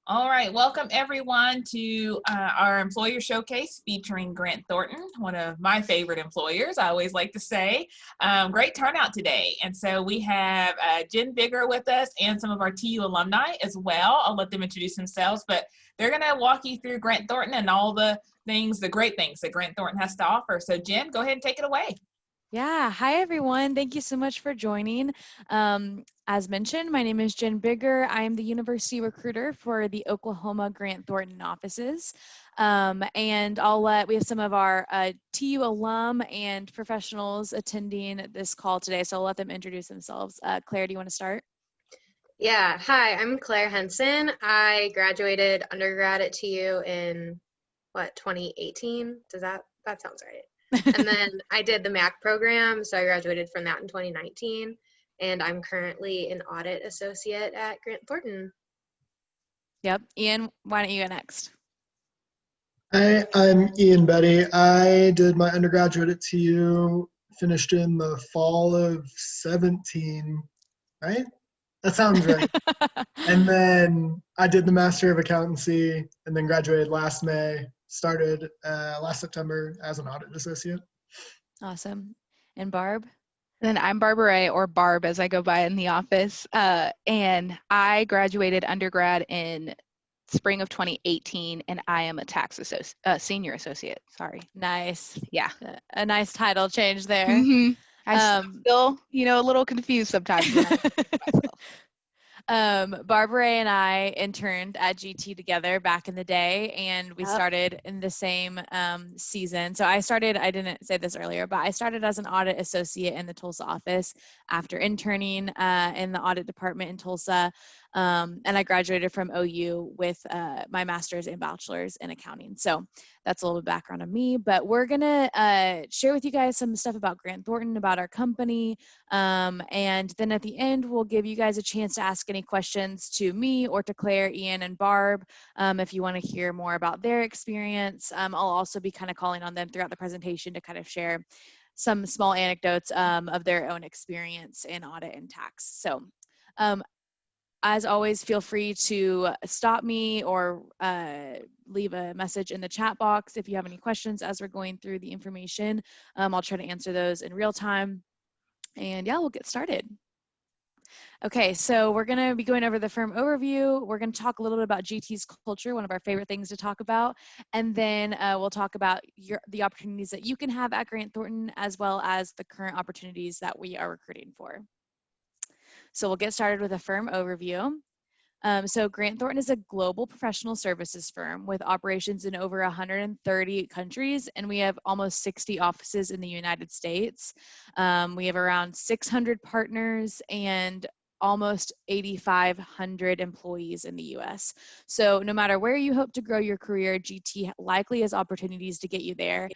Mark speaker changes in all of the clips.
Speaker 1: All right, welcome everyone to our employer showcase featuring Grant Thornton, one of my favorite employers, I always like to say. Great turnout today. And so we have Jen Bigger with us and some of our TU alumni as well. I'll let them introduce themselves, but they're going to walk you through Grant Thornton and all the things, the great things that Grant Thornton has to offer. So Jen, go ahead and take it away.
Speaker 2: Yeah, hi everyone. Thank you so much for joining. As mentioned, my name is Jen Bigger. I am the university recruiter for the Oklahoma Grant Thornton offices. And we have some of our TU alum and professionals attending this call today, so I'll let them introduce themselves. Claire, do you want to start?
Speaker 3: Yeah, hi, I'm Claire Henson. I graduated undergrad at TU in 2018? That sounds right. And then I did the MAC program, so I graduated from that in 2019, and I'm currently an audit associate at Grant Thornton.
Speaker 2: Yep. Ian, why don't you go next?
Speaker 4: Hi, I'm Ian Betty. I did my undergraduate at TU, finished in the fall of 17, right? That sounds right. And then I did the Master of Accountancy and then graduated last May, started last September as an audit associate.
Speaker 2: Awesome. And Barb?
Speaker 5: And I'm Barbara, or Barb as I go by in the office. And I graduated undergrad in spring of 2018, and I am a senior associate. Sorry.
Speaker 2: Nice.
Speaker 5: Yeah.
Speaker 2: A nice title change there.
Speaker 5: Mm-hmm. I'm still, a little confused sometimes.
Speaker 2: Barbara and I interned at GT together back in the day, and we started in the same season. So I didn't say this earlier, but I started as an audit associate in the Tulsa office after interning in the audit department in Tulsa. And I graduated from OU with my master's and bachelor's in accounting. So that's a little bit of background on me, but we're gonna share with you guys some stuff about Grant Thornton, about our company. And then at the end, we'll give you guys a chance to ask any questions to me or to Claire, Ian, and Barb if you want to hear more about their experience. I'll also be kind of calling on them throughout the presentation to kind of share some small anecdotes of their own experience in audit and tax. So as always, feel free to stop me or leave a message in the chat box if you have any questions as we're going through the information. I'll try to answer those in real time. And yeah, we'll get started. Okay, so we're going to be going over the firm overview. We're going to talk a little bit about GT's culture, one of our favorite things to talk about. And then we'll talk about the opportunities that you can have at Grant Thornton, as well as the current opportunities that we are recruiting for. So we'll get started with a firm overview. So Grant Thornton is a global professional services firm with operations in over 130 countries, and we have almost 60 offices in the United States. We have around 600 partners and almost 8,500 employees in the US. So no matter where you hope to grow your career, GT likely has opportunities to get you there.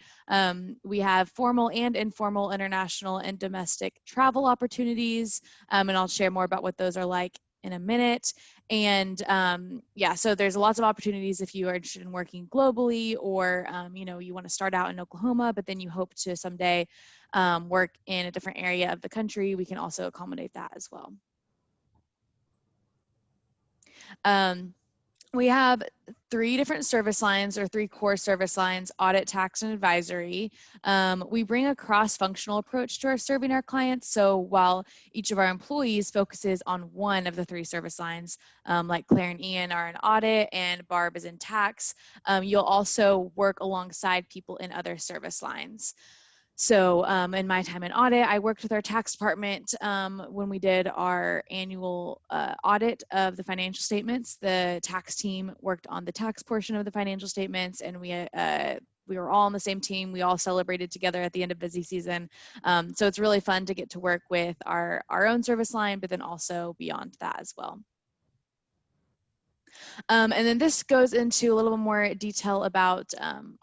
Speaker 2: We have formal and informal international and domestic travel opportunities, and I'll share more about what those are like in a minute. And yeah, so there's lots of opportunities if you are interested in working globally, or you want to start out in Oklahoma, but then you hope to someday work in a different area of the country. We can also accommodate that as well. We have 3 different service lines, or 3 core service lines: audit, tax, and advisory. We bring a cross-functional approach to serving our clients. So while each of our employees focuses on one of the 3 service lines, like Claire and Ian are in audit and Barb is in tax, you'll also work alongside people in other service lines. So in my time in audit, I worked with our tax department when we did our annual audit of the financial statements. The tax team worked on the tax portion of the financial statements, and we were all on the same team. We all celebrated together at the end of busy season. So it's really fun to get to work with our own service line, but then also beyond that as well. And then this goes into a little bit more detail about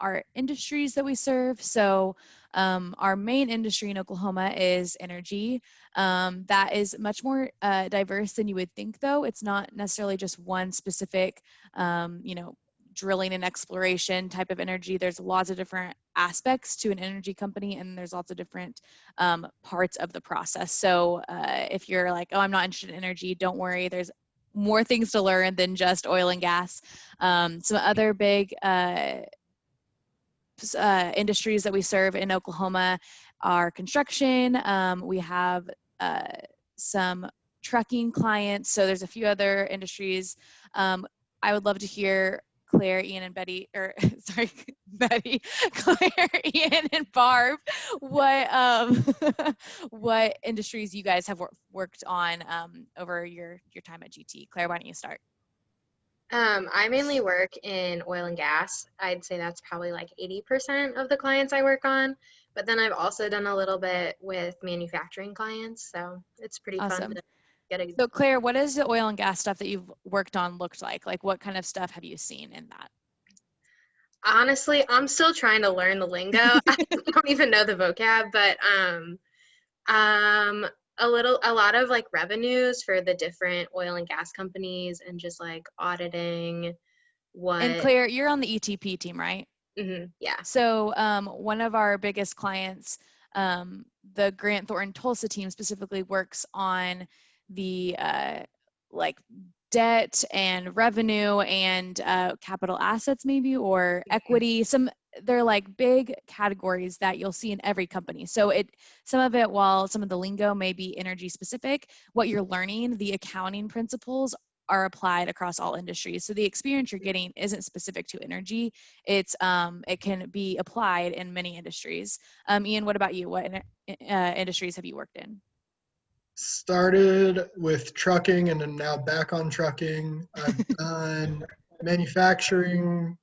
Speaker 2: our industries that we serve. So our main industry in Oklahoma is energy. That is much more diverse than you would think, though. It's not necessarily just one specific, drilling and exploration type of energy. There's lots of different aspects to an energy company, and there's lots of different parts of the process. So if you're like, oh, I'm not interested in energy, don't worry. There's more things to learn than just oil and gas. Some other big industries that we serve in Oklahoma are construction. We have some trucking clients. So there's a few other industries. I would love to hear Claire, Ian, and Betty, or sorry, Betty, Claire, Ian, and Barb, what what industries you guys have worked on over your time at GT. Claire, why don't you start?
Speaker 3: I mainly work in oil and gas. I'd say that's probably like 80% of the clients I work on. But then I've also done a little bit with manufacturing clients. So it's pretty fun
Speaker 2: Awesome.
Speaker 3: to get a.
Speaker 2: So Claire, what does the oil and gas stuff that you've worked on looked like? Like what kind of stuff have you seen in that?
Speaker 3: Honestly, I'm still trying to learn the lingo. I don't even know the vocab, but a lot of like revenues for the different oil and gas companies and just like auditing what.
Speaker 2: And Claire, you're on the ETP team, right?
Speaker 3: Yeah.
Speaker 2: So one of our biggest clients, the Grant Thornton Tulsa team specifically works on the like debt and revenue and capital assets maybe, or equity. They're like big categories that you'll see in every company. So some of it, while some of the lingo may be energy specific, what you're learning, the accounting principles are applied across all industries. So the experience you're getting isn't specific to energy. It can be applied in many industries. Ian, what about you? What industries have you worked in?
Speaker 4: Started with trucking and am now back on trucking. I've done manufacturing,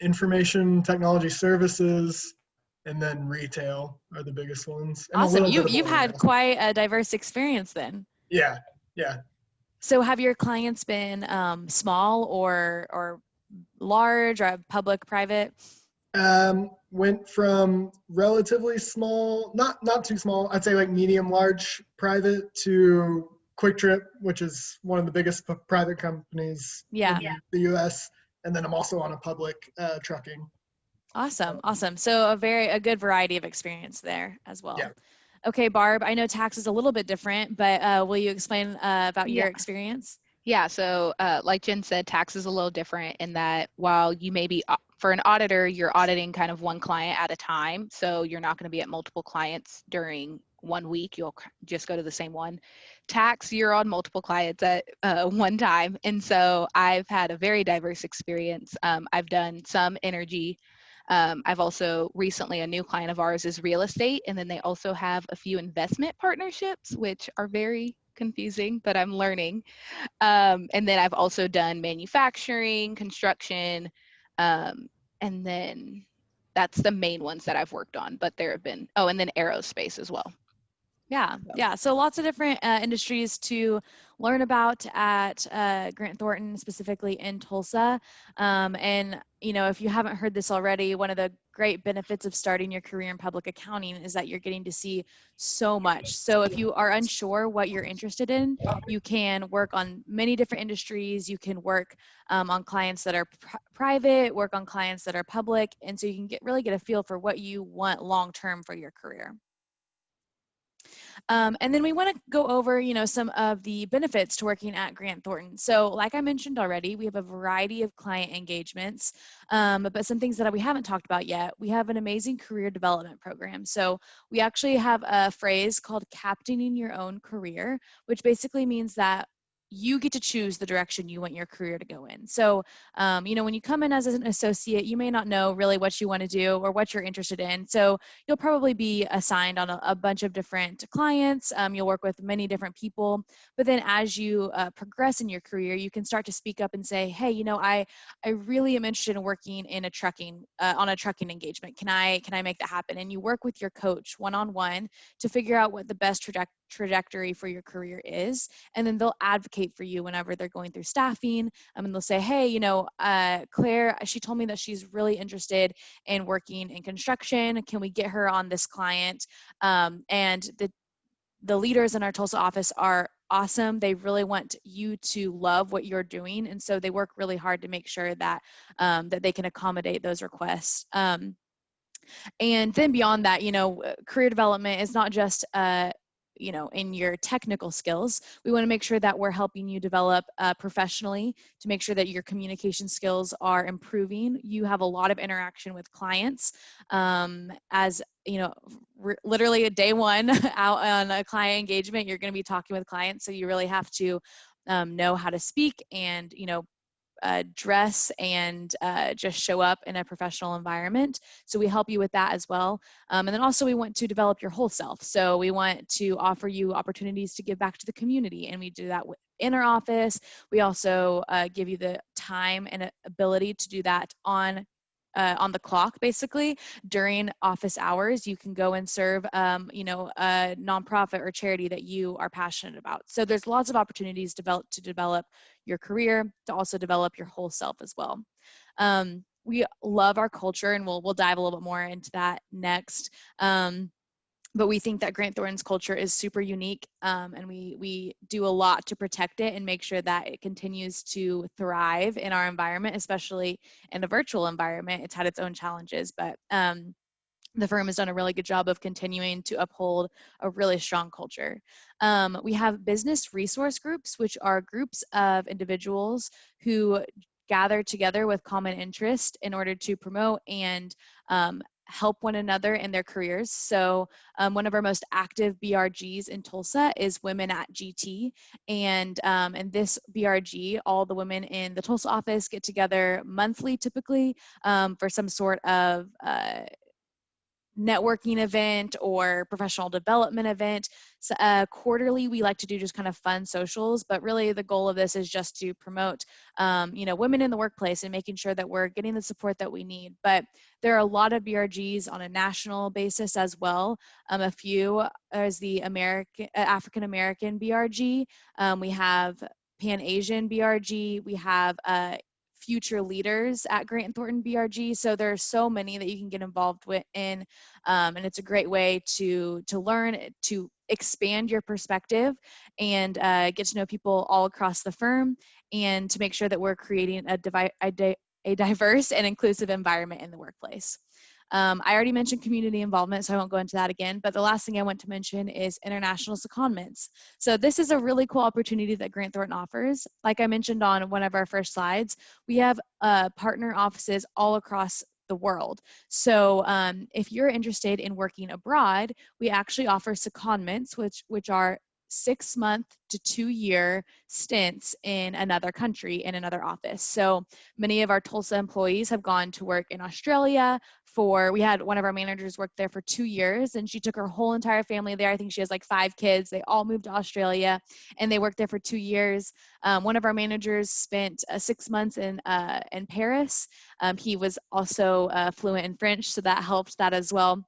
Speaker 4: information technology services, and then retail are the biggest ones. And
Speaker 2: Awesome.
Speaker 4: a little bit of
Speaker 2: You've
Speaker 4: oil and
Speaker 2: had
Speaker 4: gas.
Speaker 2: quite a diverse experience then.
Speaker 4: Yeah.
Speaker 2: So have your clients been small or large, or public, private?
Speaker 4: Went from relatively small, not too small, I'd say like medium large private, to Quick Trip, which is one of the biggest private companies in the US. And then I'm also on a public trucking.
Speaker 2: Awesome. So a good variety of experience there as well.
Speaker 4: Yeah.
Speaker 2: Okay, Barb, I know tax is a little bit different, but will you explain about your experience?
Speaker 5: Yeah, so like Jen said, tax is a little different in that while you may be, for an auditor, you're auditing kind of one client at a time. So you're not going to be at multiple clients during 1 week. You'll just go to the same one. Tax, you're on multiple clients at one time. And so I've had a very diverse experience. I've done some energy. I've also recently, a new client of ours is real estate, and then they also have a few investment partnerships, which are very confusing, but I'm learning. And then I've also done manufacturing, construction, and then that's the main ones that I've worked on, but there have been, and then aerospace as well.
Speaker 2: Yeah. So lots of different industries to learn about at Grant Thornton, specifically in Tulsa. And, if you haven't heard this already, one of the great benefits of starting your career in public accounting is that you're getting to see so much. So if you are unsure what you're interested in, you can work on many different industries. You can work on clients that are private, work on clients that are public. And so you can really get a feel for what you want long-term for your career. And then we want to go over, some of the benefits to working at Grant Thornton. So like I mentioned already, we have a variety of client engagements, but some things that we haven't talked about yet. We have an amazing career development program. So we actually have a phrase called captaining your own career, which basically means that you get to choose the direction you want your career to go in. So, when you come in as an associate, you may not know really what you want to do or what you're interested in. So you'll probably be assigned on a bunch of different clients. You'll work with many different people. But then as you progress in your career, you can start to speak up and say, hey, I really am interested in working in on a trucking engagement. Can I make that happen? And you work with your coach one-on-one to figure out what the best trajectory for your career is. And then they'll advocate for you whenever they're going through staffing. And they'll say, hey, Claire, she told me that she's really interested in working in construction. Can we get her on this client? And the leaders in our Tulsa office are awesome. They really want you to love what you're doing. And so they work really hard to make sure that that they can accommodate those requests. And then beyond that, career development is not just in your technical skills. We want to make sure that we're helping you develop professionally, to make sure that your communication skills are improving. You have a lot of interaction with clients, as literally a day one out on a client engagement, you're going to be talking with clients. So you really have to know how to speak and, dress and just show up in a professional environment. So we help you with that as well. And then also we want to develop your whole self. So we want to offer you opportunities to give back to the community. And we do that in our office. We also give you the time and ability to do that on the clock, basically during office hours. You can go and serve, a nonprofit or charity that you are passionate about. So there's lots of opportunities to develop your career, to also develop your whole self as well. We love our culture, and we'll dive a little bit more into that next. But we think that Grant Thornton's culture is super unique, and we do a lot to protect it and make sure that it continues to thrive in our environment, especially in a virtual environment. It's had its own challenges, but the firm has done a really good job of continuing to uphold a really strong culture. We have business resource groups, which are groups of individuals who gather together with common interest in order to promote and help one another in their careers. So one of our most active BRGs in Tulsa is Women at GT. And in this BRG, all the women in the Tulsa office get together monthly, typically, for some sort of networking event or professional development event. So, quarterly, we like to do just kind of fun socials, but really the goal of this is just to promote, women in the workplace and making sure that we're getting the support that we need. But there are a lot of BRGs on a national basis as well. A few is the African American BRG. We have Pan Asian BRG. We have future leaders at Grant Thornton BRG. So there are so many that you can get involved in, and it's a great way to learn, to expand your perspective, and get to know people all across the firm, and to make sure that we're creating a diverse and inclusive environment in the workplace. I already mentioned community involvement, so I won't go into that again, but the last thing I want to mention is international secondments. So this is a really cool opportunity that Grant Thornton offers. Like I mentioned on one of our first slides, we have partner offices all across the world. So if you're interested in working abroad, we actually offer secondments, which are 6-month to 2-year stints in another country, in another office. So many of our Tulsa employees have gone to work in Australia. We had one of our managers work there for 2 years, and she took her whole entire family there. I think she has like 5 kids. They all moved to Australia, and they worked there for 2 years. One of our managers spent 6 months in Paris. He was also fluent in French, so that helped that as well.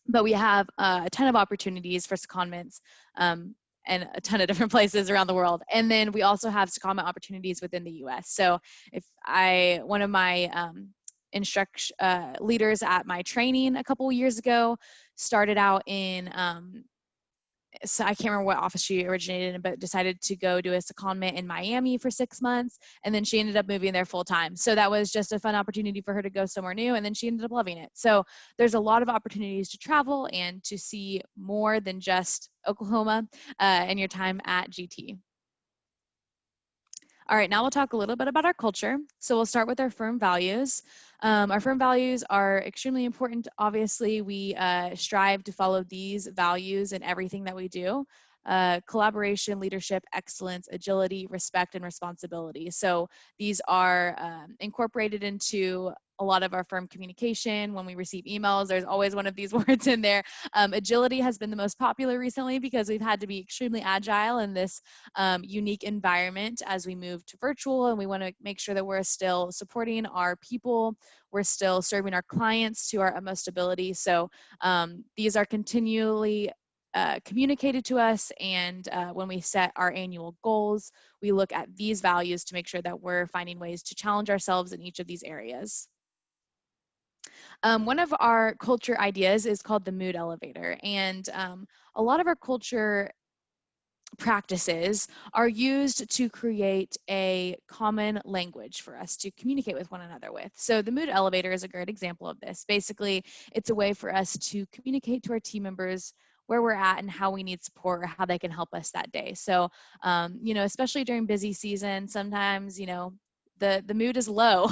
Speaker 2: But we have a ton of opportunities for secondments, and a ton of different places around the world. And then we also have secondment opportunities within the US. So one of my leaders at my training a couple years ago started out in, so I can't remember what office she originated in, but decided to go do a secondment in Miami for 6 months. And then she ended up moving there full time. So that was just a fun opportunity for her to go somewhere new. And then she ended up loving it. So there's a lot of opportunities to travel and to see more than just Oklahoma in your time at GT. All right, now we'll talk a little bit about our culture. So we'll start with our firm values. Our firm values are extremely important. Obviously, we strive to follow these values in everything that we do. Collaboration, leadership, excellence, agility, respect, and responsibility. So these are incorporated into a lot of our firm communication. When we receive emails, there's always one of these words in there. Agility has been the most popular recently because we've had to be extremely agile in this unique environment as we move to virtual, and we want to make sure that we're still supporting our people, we're still serving our clients to our utmost ability. So these are continually communicated to us, and when we set our annual goals, we look at these values to make sure that we're finding ways to challenge ourselves in each of these areas. One of our culture ideas is called the mood elevator, and a lot of our culture practices are used to create a common language for us to communicate with one another with. So the mood elevator is a great example of this. Basically, it's a way for us to communicate to our team members where we're at and how we need support or how they can help us that day. So, especially during busy season, sometimes, the mood is low.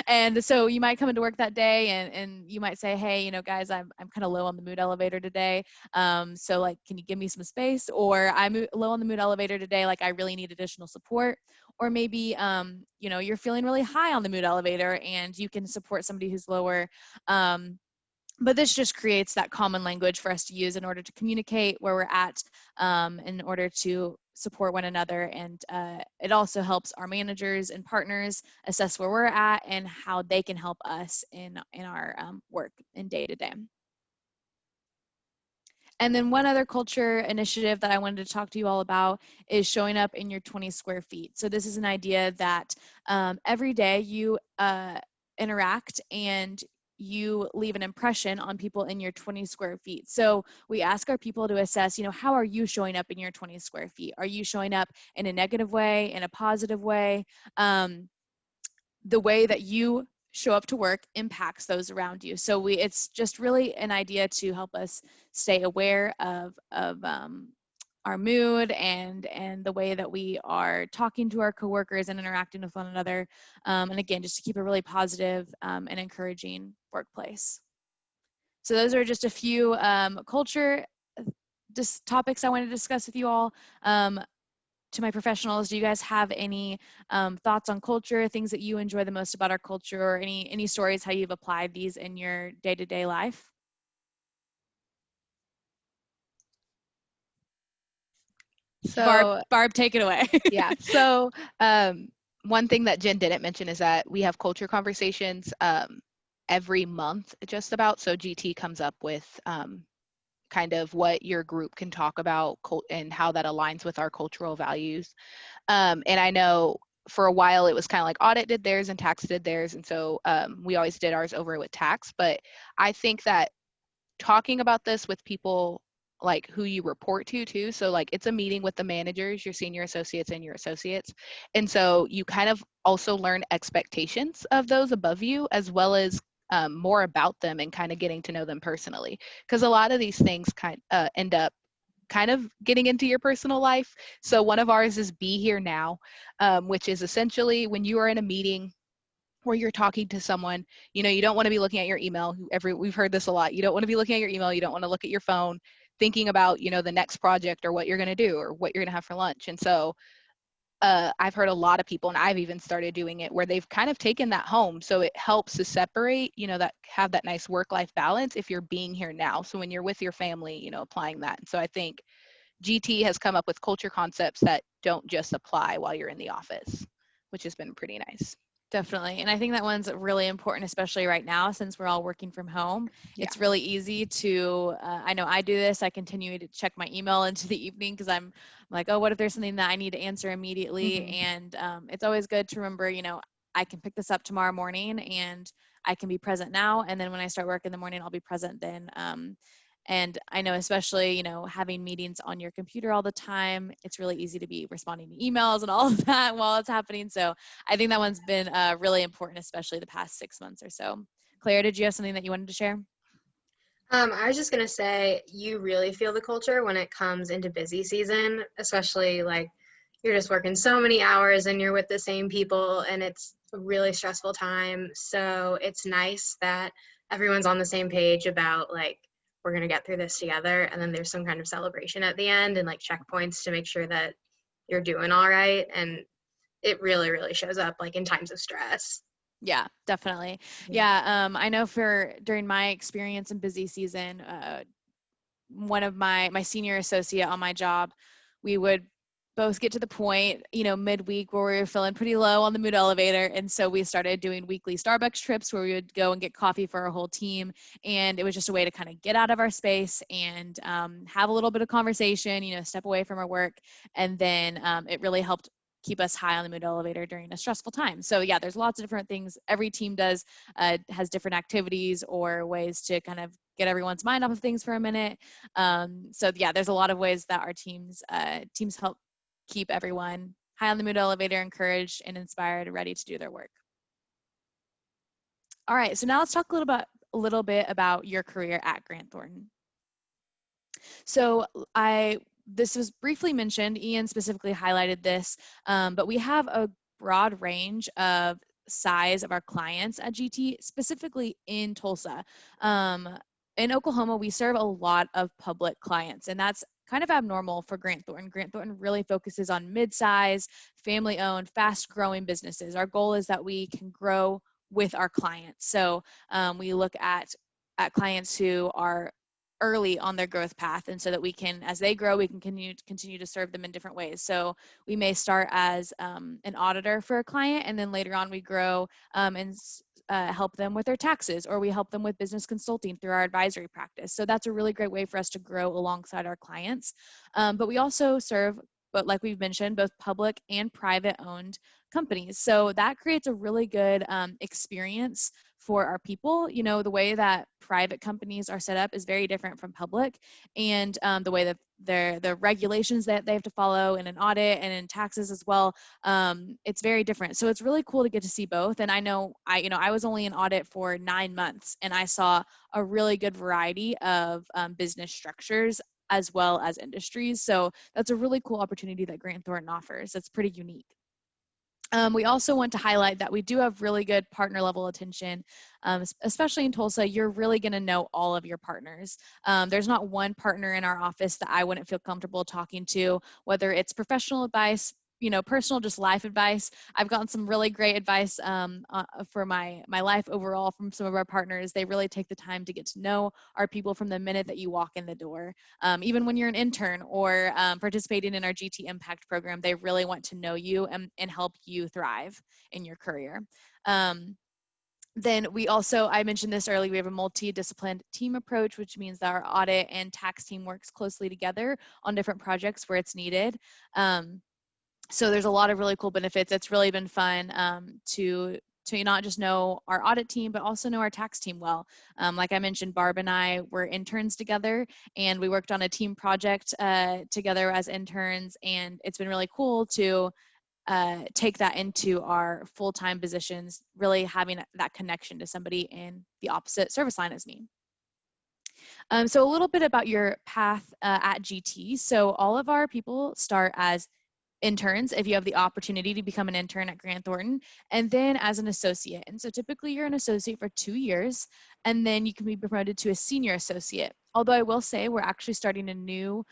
Speaker 2: And so you might come into work that day and you might say, hey, guys, I'm kind of low on the mood elevator today. So like, can you give me some space? Or I'm low on the mood elevator today. Like I really need additional support. Or maybe, you're feeling really high on the mood elevator and you can support somebody who's lower. But this just creates that common language for us to use in order to communicate where we're at, in order to support one another. And it also helps our managers and partners assess where we're at and how they can help us in our work in day to day. And then one other culture initiative that I wanted to talk to you all about is showing up in your 20 square feet. So this is an idea that every day you interact and you leave an impression on people in your 20 square feet. So we ask our people to assess, how are you showing up in your 20 square feet? Are you showing up in a negative way, in a positive way? The way that you show up to work impacts those around you. So it's just really an idea to help us stay aware of our mood and the way that we are talking to our coworkers and interacting with one another. And again, just to keep a really positive and encouraging workplace. So those are just a few culture topics I wanted to discuss with you all. To my professionals, do you guys have any thoughts on culture, things that you enjoy the most about our culture, or any stories how you've applied these in your day-to-day life?
Speaker 5: So
Speaker 2: Barb, take it away.
Speaker 5: yeah. So one thing that Jen didn't mention is that we have culture conversations every month just about. So GT comes up with kind of what your group can talk about and how that aligns with our cultural values. And I know for a while it was kind of like audit did theirs and tax did theirs. And so we always did ours over with tax. But I think that talking about this with people like who you report to too. So like it's a meeting with the managers, your senior associates and your associates. And so you kind of also learn expectations of those above you, as well as more about them and kind of getting to know them personally. Because a lot of these things end up kind of getting into your personal life. So one of ours is be here now, which is essentially when you are in a meeting where you're talking to someone, you don't want to be looking at your email. We've heard this a lot. You don't want to be looking at your email. You don't want to look at your phone, thinking about, the next project or what you're going to do or what you're going to have for lunch. And so I've heard a lot of people, and I've even started doing it, where they've kind of taken that home. So it helps to separate, that have that nice work-life balance if you're being here now. So when you're with your family, applying that. And so I think GT has come up with culture concepts that don't just apply while you're in the office, which has been pretty nice.
Speaker 2: Definitely. And I think that one's really important, especially right now, since we're all working from home.
Speaker 5: Yeah.
Speaker 2: It's really easy to, I know I do this. I continue to check my email into the evening because I'm like, oh, what if there's something that I need to answer immediately?
Speaker 5: Mm-hmm.
Speaker 2: And it's always good to remember, I can pick this up tomorrow morning and I can be present now. And then when I start work in the morning, I'll be present then. And I know, especially, having meetings on your computer all the time, it's really easy to be responding to emails and all of that while it's happening. So I think that one's been really important, especially the past 6 months or so. Claire, did you have something that you wanted to share?
Speaker 3: I was just going to say, you really feel the culture when it comes into busy season, especially like you're just working so many hours and you're with the same people and it's a really stressful time. So it's nice that everyone's on the same page about like, we're going to get through this together. And then there's some kind of celebration at the end and like checkpoints to make sure that you're doing all right. And it really, really shows up like in times of stress.
Speaker 2: Yeah, definitely. Yeah, I know during my experience in busy season, one of my senior associate on my job, we would both get to the point, midweek where we were feeling pretty low on the mood elevator. And so we started doing weekly Starbucks trips where we would go and get coffee for our whole team. And it was just a way to kind of get out of our space and have a little bit of conversation, step away from our work. And then it really helped keep us high on the mood elevator during a stressful time. So yeah, there's lots of different things every team does, has different activities or ways to kind of get everyone's mind off of things for a minute. So yeah, there's a lot of ways that our teams help keep everyone high on the mood elevator, encouraged and inspired, ready to do their work. All right, so now let's talk a little bit about your career at Grant Thornton. So this was briefly mentioned, Ian specifically highlighted this, but we have a broad range of size of our clients at GT, specifically in Tulsa. In Oklahoma, we serve a lot of public clients, and that's kind of abnormal for Grant Thornton. Grant Thornton really focuses on mid-size, family-owned, fast-growing businesses. Our goal is that we can grow with our clients. So we look at clients who are early on their growth path, and so that we can, as they grow, we can continue to serve them in different ways. So we may start as an auditor for a client, and then later on we grow and help them with their taxes, or we help them with business consulting through our advisory practice. So that's a really great way for us to grow alongside our clients. But we also serve, but like we've mentioned, both public and private owned companies. So that creates a really good experience for our people. You know, the way that private companies are set up is very different from public, and the way that the regulations that they have to follow in an audit and in taxes as well, it's very different. So it's really cool to get to see both. And I know I was only in audit for 9 months, and I saw a really good variety of business structures as well as industries. So that's a really cool opportunity that Grant Thornton offers. That's pretty unique. We also want to highlight that we do have really good partner level attention, especially in Tulsa. You're really going to know all of your partners. There's not one partner in our office that I wouldn't feel comfortable talking to, whether it's professional advice, personal, just life advice. I've gotten some really great advice for my life overall from some of our partners. They really take the time to get to know our people from the minute that you walk in the door. Even when you're an intern or participating in our GT Impact program, they really want to know you and help you thrive in your career. Then we also, I mentioned this earlier, we have a multidisciplined team approach, which means that our audit and tax team works closely together on different projects where it's needed. So there's a lot of really cool benefits. It's really been fun to not just know our audit team, but also know our tax team well. Like I mentioned, Barb and I were interns together, and we worked on a team project together as interns, and it's been really cool to take that into our full-time positions, really having that connection to somebody in the opposite service line as me. So a little bit about your path at GT. So all of our people start as interns if you have the opportunity to become an intern at Grant Thornton, and then as an associate. And so typically you're an associate for 2 years, and then you can be promoted to a senior associate. Although I will say we're actually starting a new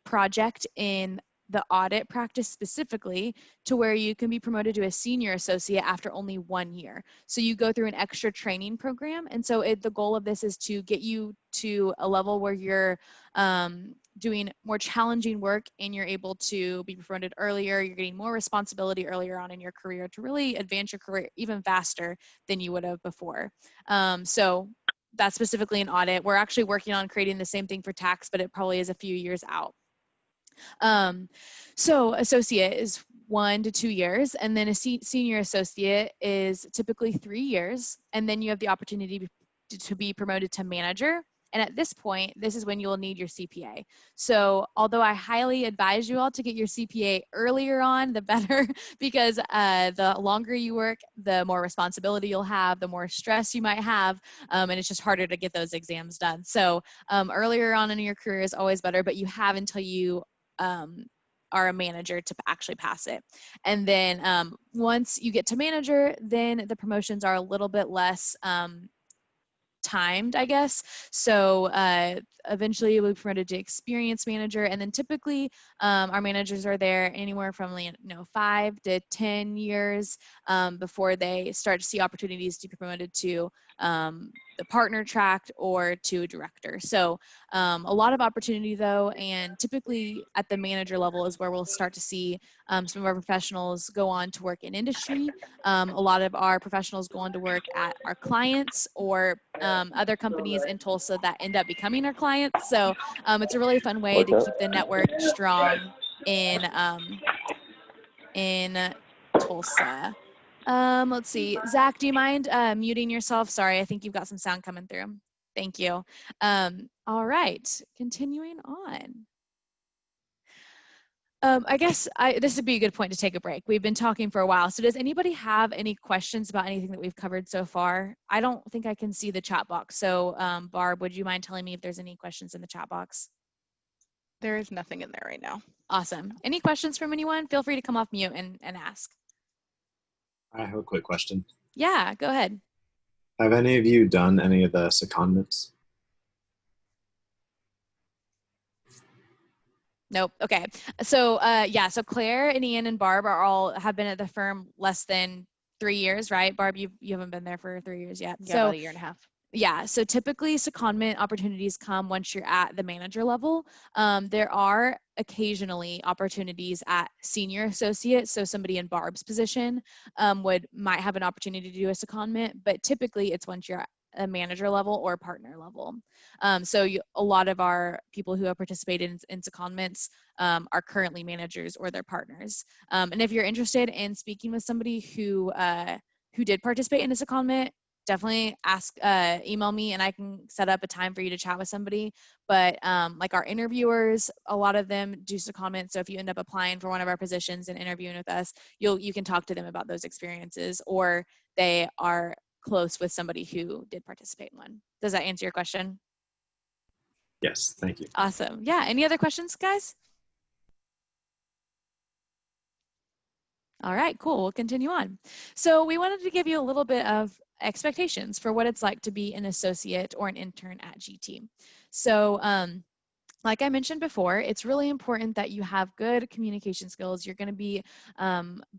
Speaker 2: project in the audit practice specifically, to where you can be promoted to a senior associate after only 1 year. So you go through an extra training program. And so the goal of this is to get you to a level where you're doing more challenging work, and you're able to be promoted earlier. You're getting more responsibility earlier on in your career to really advance your career even faster than you would have before. So that's specifically an audit. We're actually working on creating the same thing for tax, but it probably is a few years out. So associate is 1 to 2 years, and then a senior associate is typically 3 years, and then you have the opportunity to be promoted to manager. And at this point, this is when you will need your CPA. So although I highly advise you all to get your CPA earlier on, the better, because the longer you work, the more responsibility you'll have, the more stress you might have, and it's just harder to get those exams done. So earlier on in your career is always better, but you have until you are a manager to actually pass it. And then once you get to manager, then the promotions are a little bit less timed, I guess. So eventually you'll be promoted to experienced manager, and then typically our managers are there anywhere from 5 to 10 years before they start to see opportunities to be promoted to the partner track or to director. So a lot of opportunity though, and typically at the manager level is where we'll start to see some of our professionals go on to work in industry. A lot of our professionals go on to work at our clients or other companies in Tulsa that end up becoming our clients. So it's a really fun way to keep the network strong in Tulsa. Let's see, Zach, do you mind muting yourself? Sorry, I think you've got some sound coming through. Thank you. All right, continuing on. I guess this would be a good point to take a break. We've been talking for a while. So does anybody have any questions about anything that we've covered so far? I don't think I can see the chat box. So Barb, would you mind telling me if there's any questions in the chat box?
Speaker 5: There is nothing in there right now.
Speaker 2: Awesome. Any questions from anyone? Feel free to come off mute and ask.
Speaker 6: I have a quick question.
Speaker 2: Yeah, go ahead.
Speaker 6: Have any of you done any of the secondments?
Speaker 2: Nope. Okay. So yeah, so Claire and Ian and Barb have been at the firm less than 3 years, right? Barb, you haven't been there for 3 years yet.
Speaker 5: Yeah, about a year and a half.
Speaker 2: Yeah, so typically secondment opportunities come once you're at the manager level. There are occasionally opportunities at senior associate, so somebody in Barb's position might have an opportunity to do a secondment, but typically it's once you're at a manager level or partner level. A lot of our people who have participated in secondments are currently managers or they're partners. And if you're interested in speaking with somebody who did participate in a secondment, definitely email me and I can set up a time for you to chat with somebody. But like our interviewers, a lot of them do secondment. So if you end up applying for one of our positions and interviewing with us, you can talk to them about those experiences, or they are close with somebody who did participate in one. Does that answer your question?
Speaker 6: Yes, thank you.
Speaker 2: Awesome. Yeah, any other questions, guys? All right, cool. We'll continue on. So we wanted to give you a little bit of expectations for what it's like to be an associate or an intern at GT. So like I mentioned before, it's really important that you have good communication skills. You're going to be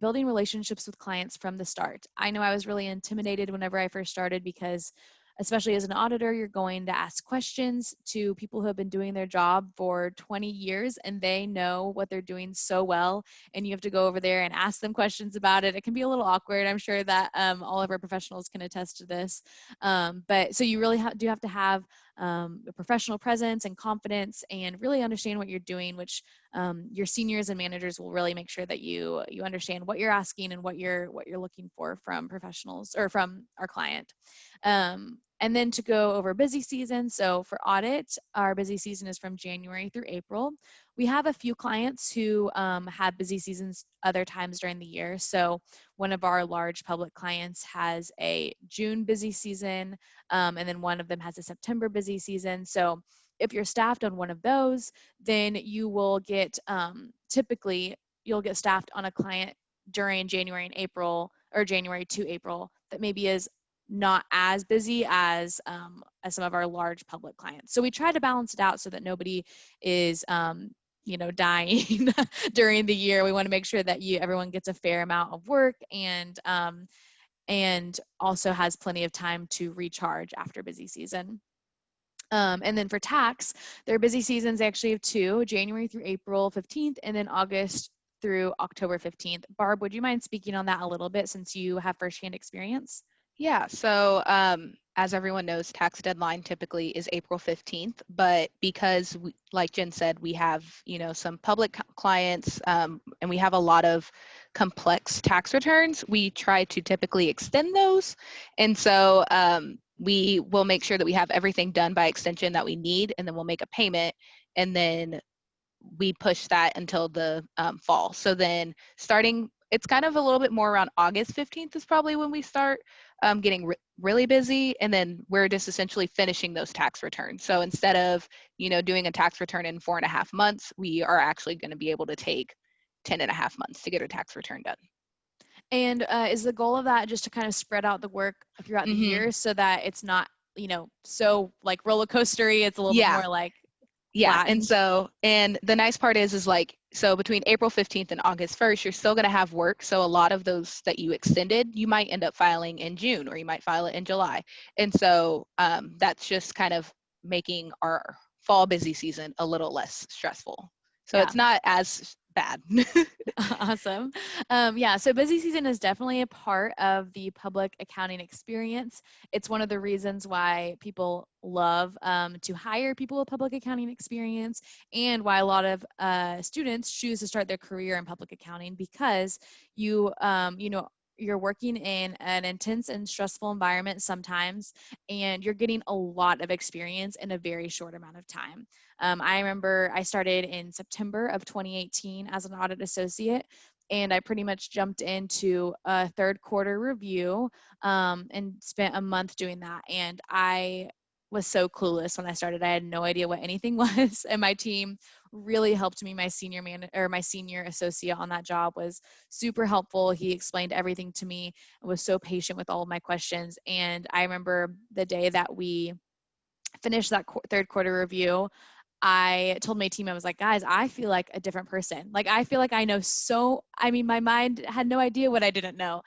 Speaker 2: building relationships with clients from the start. I know I was really intimidated whenever I first started because, especially as an auditor, you're going to ask questions to people who have been doing their job for 20 years and they know what they're doing so well, and you have to go over there and ask them questions about it. It can be a little awkward. I'm sure that all of our professionals can attest to this. But so you really do have to have a professional presence and confidence and really understand what you're doing, which your seniors and managers will really make sure that you understand what you're asking and what you're looking for from professionals or from our client. And then to go over busy season. So for audit, our busy season is from January through April. We have a few clients who have busy seasons other times during the year. So one of our large public clients has a June busy season, and then one of them has a September busy season. So if you're staffed on one of those, then you will get, typically you'll get staffed on a client during January and April, or January to April, that maybe is not as busy as some of our large public clients. So we try to balance it out so that nobody is dying during the year. We want to make sure that everyone gets a fair amount of work and also has plenty of time to recharge after busy season. And then for tax, their busy seasons actually have two: January through April 15th, and then August through October 15th. Barb, would you mind speaking on that a little bit since you have firsthand experience?
Speaker 5: Yeah, so as everyone knows, tax deadline typically is April 15th, but because, like Jen said, we have, some public clients and we have a lot of complex tax returns, we try to typically extend those. And so we will make sure that we have everything done by extension that we need, and then we'll make a payment, and then we push that until the fall. So then starting, it's kind of a little bit more around August 15th is probably when we start getting really busy, and then we're just essentially finishing those tax returns. So instead of doing a tax return in 4.5 months, we are actually going to be able to take 10.5 months to get a tax return done.
Speaker 2: And is the goal of that just to kind of spread out the work throughout the year so that it's not so like roller coastery? It's a little bit more like flattened.
Speaker 5: And the nice part is like, so between April 15th and August 1st, you're still going to have work. So a lot of those that you extended, you might end up filing in June, or you might file it in July. And so that's just kind of making our fall busy season a little less stressful. So it's not as bad.
Speaker 2: Awesome. So busy season is definitely a part of the public accounting experience. It's one of the reasons why people love to hire people with public accounting experience, and why a lot of students choose to start their career in public accounting, because you're working in an intense and stressful environment sometimes, and you're getting a lot of experience in a very short amount of time. I remember I started in September of 2018 as an audit associate, and I pretty much jumped into a third quarter review and spent a month doing that. And I was so clueless when I started. I had no idea what anything was, and my team really helped me. My senior associate on that job was super helpful. He explained everything to me and was so patient with all of my questions. And I remember the day that we finished that third quarter review, I told my team, I was like, guys, I feel like a different person. Like, I feel like I know my mind had no idea what I didn't know.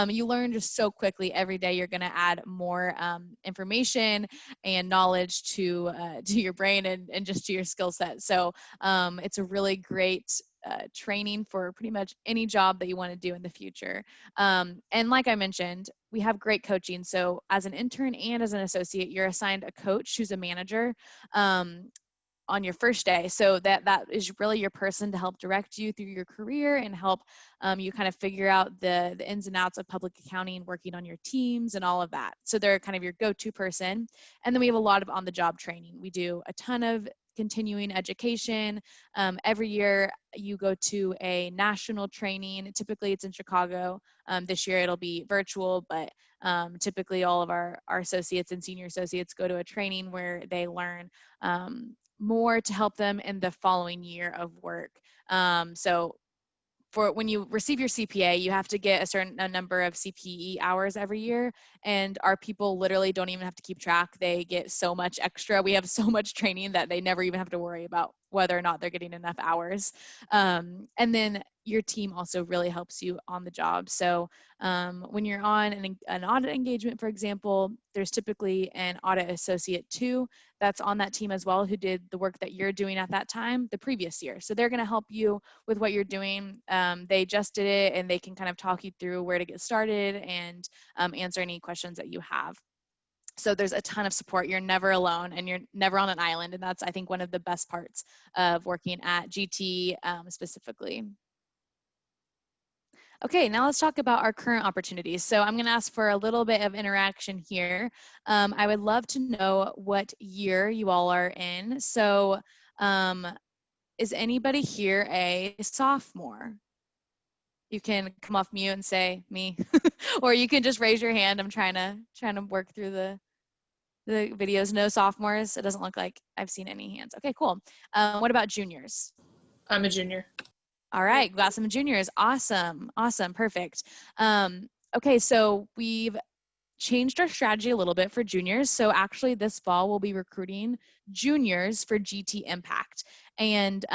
Speaker 2: You learn just so quickly every day. You're going to add more information and knowledge to your brain and just to your skill set. So it's a really great training for pretty much any job that you want to do in the future. And like I mentioned, we have great coaching. So as an intern and as an associate, you're assigned a coach who's a manager on your first day. So that is really your person to help direct you through your career and help you kind of figure out the ins and outs of public accounting, working on your teams and all of that. So they're kind of your go-to person. And then we have a lot of on-the-job training. We do a ton of continuing education. Every year you go to a national training. Typically it's in Chicago. This year it'll be virtual, but typically all of our associates and senior associates go to a training where they learn more to help them in the following year of work. So for when you receive your CPA, you have to get a number of CPE hours every year. And our people literally don't even have to keep track. They get so much extra. We have so much training that they never even have to worry about whether or not they're getting enough hours. And then your team also really helps you on the job. So when you're on an audit engagement, for example, there's typically an audit associate too that's on that team as well, who did the work that you're doing at that time the previous year. So they're going to help you with what you're doing. They just did it, and they can kind of talk you through where to get started and answer any questions that you have. So there's a ton of support. You're never alone, and you're never on an island. And that's, I think, one of the best parts of working at GT specifically. Okay, now let's talk about our current opportunities. So I'm going to ask for a little bit of interaction here. I would love to know what year you all are in. So is anybody here a sophomore? You can come off mute and say me, or you can just raise your hand. I'm trying to work through the videos. No sophomores. It doesn't look like I've seen any hands. Okay, cool. What about juniors?
Speaker 1: I'm a junior.
Speaker 2: All right, we got some juniors. Awesome, perfect. Okay, so we've changed our strategy a little bit for juniors. So actually this fall we'll be recruiting juniors for GT Impact. And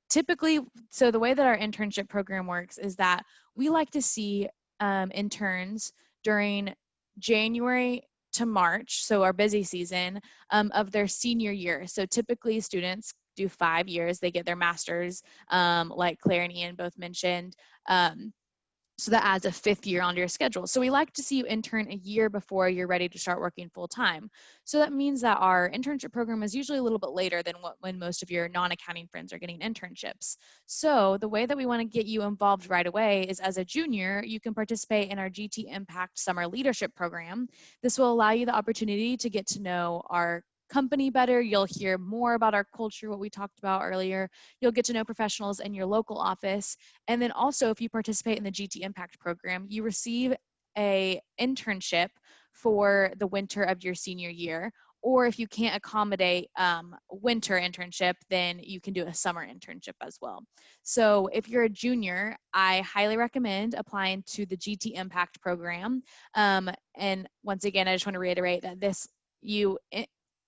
Speaker 2: typically, so the way that our internship program works is that we like to see interns during January to March, so our busy season, of their senior year. So typically students do 5 years, they get their master's, like Claire and Ian both mentioned. So that adds a 5th year onto your schedule. So we like to see you intern a year before you're ready to start working full time. So that means that our internship program is usually a little bit later than when most of your non-accounting friends are getting internships. So the way that we want to get you involved right away is, as a junior, you can participate in our GT Impact Summer Leadership Program. This will allow you the opportunity to get to know our company better. You'll hear more about our culture, what we talked about earlier. You'll get to know professionals in your local office. And then also, if you participate in the GT Impact program, you receive a internship for the winter of your senior year. Or if you can't accommodate winter internship, then you can do a summer internship as well. So if you're a junior, I highly recommend applying to the GT Impact program. And once again, I just want to reiterate that you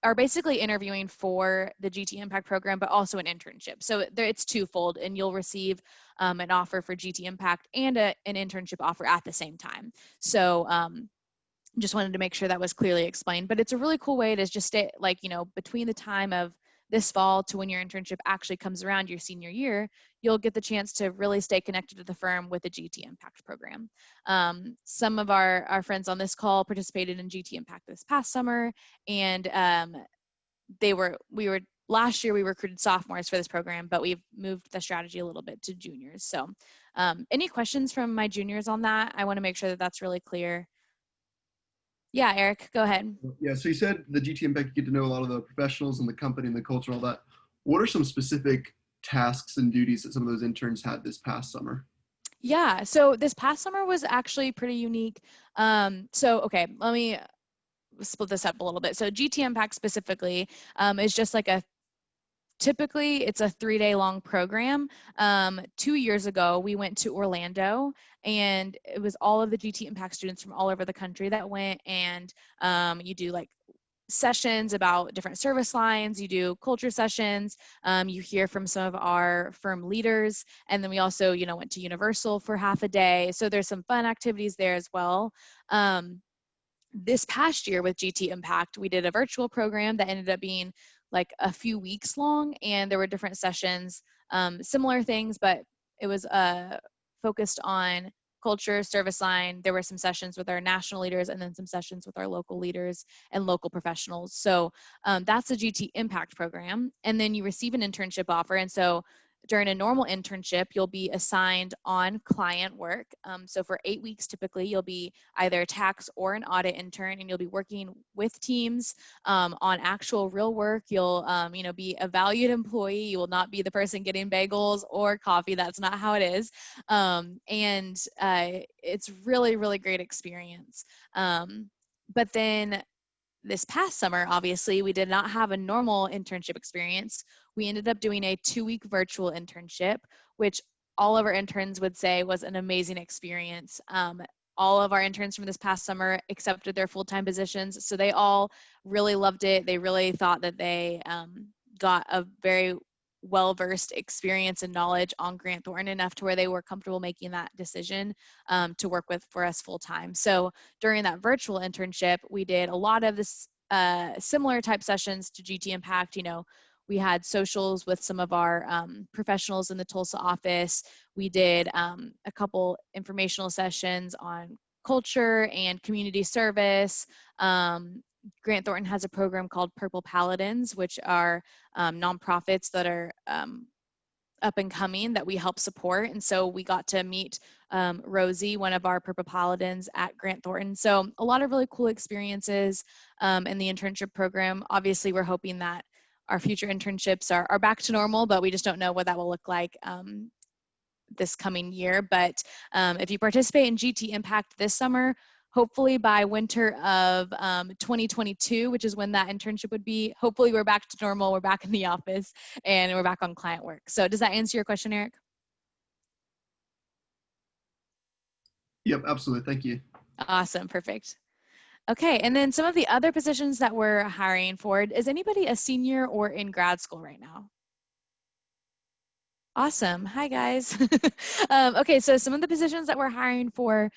Speaker 2: are basically interviewing for the GT Impact program, but also an internship. So it's twofold, and you'll receive an offer for GT Impact and an internship offer at the same time. So just wanted to make sure that was clearly explained. But it's a really cool way to just stay, like, between the time of this fall to when your internship actually comes around your senior year, you'll get the chance to really stay connected to the firm with the GT Impact program. Some of our friends on this call participated in GT Impact this past summer, and we were last year we recruited sophomores for this program, but we've moved the strategy a little bit to juniors. So any questions from my juniors on that? I want to make sure that that's really clear. Yeah, Eric, go ahead.
Speaker 7: Yeah, so you said the GT Impact, you get to know a lot of the professionals and the company and the culture and all that. What are some specific tasks and duties that some of those interns had this past summer?
Speaker 2: Yeah, so this past summer was actually pretty unique. Okay, let me split this up a little bit. So GT Impact specifically is just like typically it's a 3-day long program. 2 years ago, we went to Orlando, and it was all of the GT Impact students from all over the country that went, and you do like sessions about different service lines, you do culture sessions, you hear from some of our firm leaders, and then we also, went to Universal for half a day. So there's some fun activities there as well. This past year with GT Impact, we did a virtual program that ended up being like a few weeks long, and there were different sessions, similar things, but it was focused on culture, service line. There were some sessions with our national leaders and then some sessions with our local leaders and local professionals. So that's the GT Impact program. And then you receive an internship offer. And so during a normal internship, you'll be assigned on client work. So for 8 weeks, typically, you'll be either a tax or an audit intern, and you'll be working with teams on actual real work. You'll, be a valued employee. You will not be the person getting bagels or coffee. That's not how it is. It's really, really great experience. But then this past summer, obviously, we did not have a normal internship experience. We ended up doing a 2-week virtual internship, which all of our interns would say was an amazing experience. All of our interns from this past summer accepted their full-time positions, so they all really loved it. They really thought that they got a very well-versed experience and knowledge on Grant Thornton, enough to where they were comfortable making that decision to work with for us full-time. So during that virtual internship, we did a lot of this similar type sessions to GT Impact. We had socials with some of our professionals in the Tulsa office. We did a couple informational sessions on culture and community service. Grant Thornton has a program called Purple Paladins, which are nonprofits that are up and coming that we help support. And so we got to meet Rosie, one of our Purple Paladins at Grant Thornton. So a lot of really cool experiences in the internship program. Obviously, we're hoping that our future internships are back to normal, but we just don't know what that will look like this coming year. But if you participate in GT Impact this summer, hopefully by winter of 2022, which is when that internship would be, hopefully we're back to normal, we're back in the office, and we're back on client work. So does that answer your question, Eric?
Speaker 7: Yep, absolutely. Thank you.
Speaker 2: Awesome, perfect. Okay, and then some of the other positions that we're hiring for, is anybody a senior or in grad school right now? Awesome. Hi, guys. Okay, so some of the positions that we're hiring for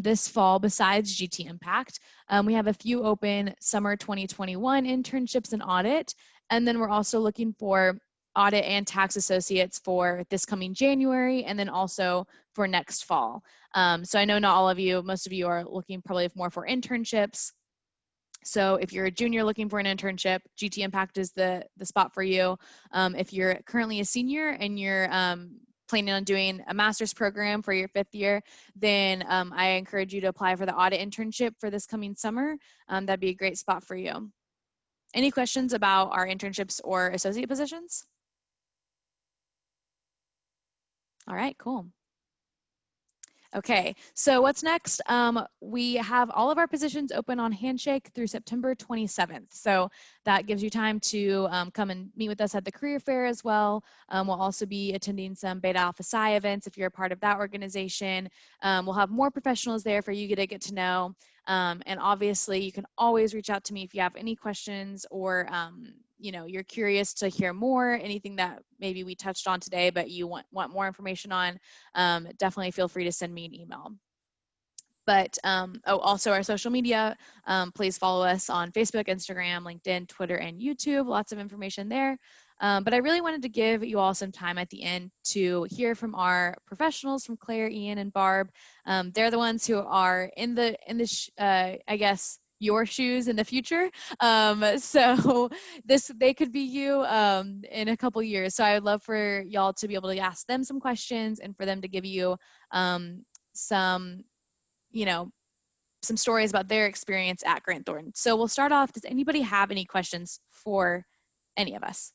Speaker 2: this fall, besides GT Impact, we have a few open summer 2021 internships in audit, and then we're also looking for audit and tax associates for this coming January, and then also for next fall. So I know not all of you, most of you are looking probably more for internships. So if you're a junior looking for an internship, GT Impact is the spot for you. If you're currently a senior and you're planning on doing a master's program for your 5th year, then I encourage you to apply for the audit internship for this coming summer. That'd be a great spot for you. Any questions about our internships or associate positions? All right, cool. Okay, so what's next? We have all of our positions open on Handshake through September 27th. So that gives you time to come and meet with us at the career fair as well. We'll also be attending some Beta Alpha Psi events if you're a part of that organization. We'll have more professionals there for you to get to know. And obviously, you can always reach out to me if you have any questions or you're curious to hear more, anything that maybe we touched on today, but you want more information on, definitely feel free to send me an email. But also our social media, please follow us on Facebook, Instagram, LinkedIn, Twitter, and YouTube. Lots of information there. But I really wanted to give you all some time at the end to hear from our professionals, from Claire, Ian, and Barb. They're the ones who are in the I guess, your shoes in the future. So they could be you in a couple years. So I would love for y'all to be able to ask them some questions and for them to give you some, you know, some stories about their experience at Grant Thornton. So we'll start off. Does anybody have any questions for any of us?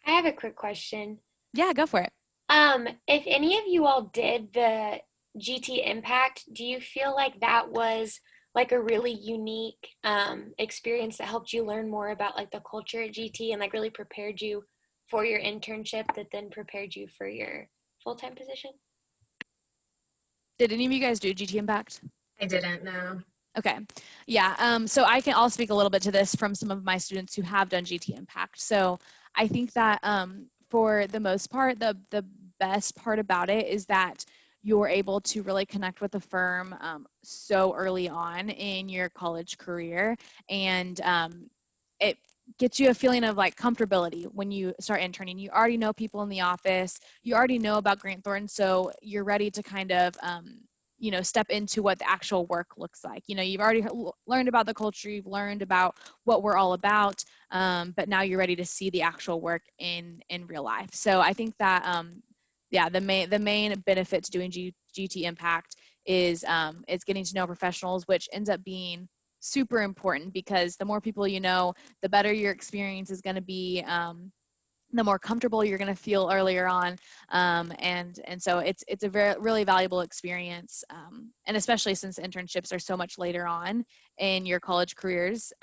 Speaker 8: I have a quick question.
Speaker 2: Yeah, go for it.
Speaker 8: If any of you all did the GT Impact, do you feel like that was like a really unique experience that helped you learn more about like the culture at GT and like really prepared you for your internship that then prepared you for your full-time position?
Speaker 2: Did any of you guys do GT Impact?
Speaker 3: I didn't know.
Speaker 2: Okay. Yeah. So I'll speak a little bit to this from some of my students who have done GT Impact. So I think that for the most part, the best part about it is that you're able to really connect with the firm so early on in your college career. And it gets you a feeling of like comfortability when you start interning. You already know people in the office. You already know about Grant Thornton. So you're ready to kind of step into what the actual work looks like. You've already learned about the culture, you've learned about what we're all about, but now you're ready to see the actual work in real life. So I think that, the main benefit to doing GT Impact is getting to know professionals, which ends up being super important because the more people you know, the better your experience is going to be. The more comfortable you're going to feel earlier on, and so it's a really valuable experience, and especially since internships are so much later on in your college careers,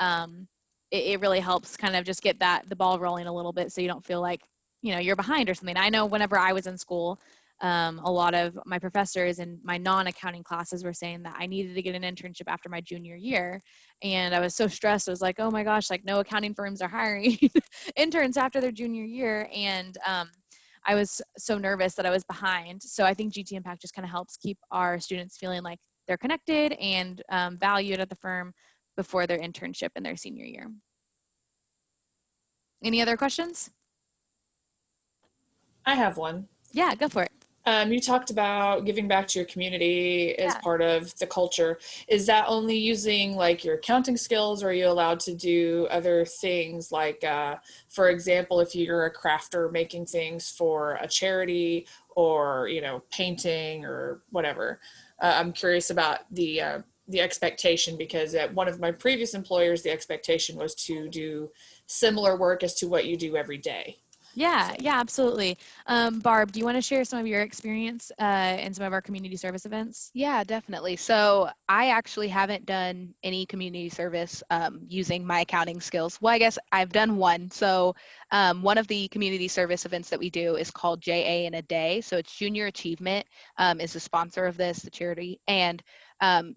Speaker 2: it really helps kind of just get the ball rolling a little bit, so you don't feel like you're behind or something. I know whenever I was in school, a lot of my professors in my non-accounting classes were saying that I needed to get an internship after my junior year. And I was so stressed. I was like, oh my gosh, like no accounting firms are hiring interns after their junior year. And I was so nervous that I was behind. So I think GT Impact just kind of helps keep our students feeling like they're connected and valued at the firm before their internship in their senior year. Any other questions?
Speaker 1: I have one.
Speaker 2: Yeah, go for it.
Speaker 1: You talked about giving back to your community as part of the culture. Is that only using like your accounting skills, or are you allowed to do other things like, for example, if you're a crafter making things for a charity or, painting or whatever? I'm curious about the expectation, because at one of my previous employers, the expectation was to do similar work as to what you do every day.
Speaker 2: Yeah, absolutely. Barb, do you want to share some of your experience in some of our community service events?
Speaker 5: Yeah, definitely. So I actually haven't done any community service using my accounting skills. Well, I guess I've done one. So one of the community service events that we do is called JA in a Day. So it's Junior Achievement is the sponsor of this, the charity. And